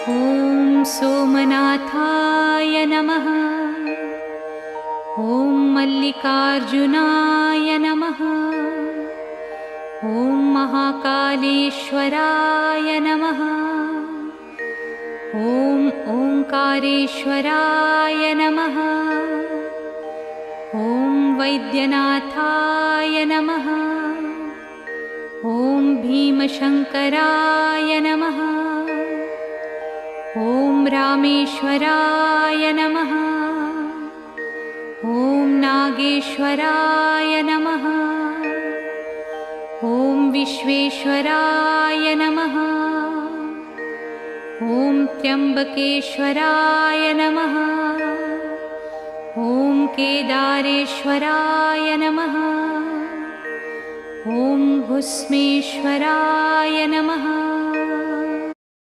ॐ सोमनाथाय नमः। ॐ मल्लिकार्जुनाय नमः। ॐ महाकालेश्वराय नमः। ॐ ओंकारेश्वराय नमः। ॐ वैद्यनाथाय नमः। ॐ भीमशंकराय नमः। ॐ रामेश्वराय नमः। ॐ नागेश्वराय नमः। ॐ विश्वेश्वराय नमः। ॐ त्र्यंबकेश्वराय नमः। ॐ केदारेश्वराय नमः। ॐ भुस्मेश्वराय नमः।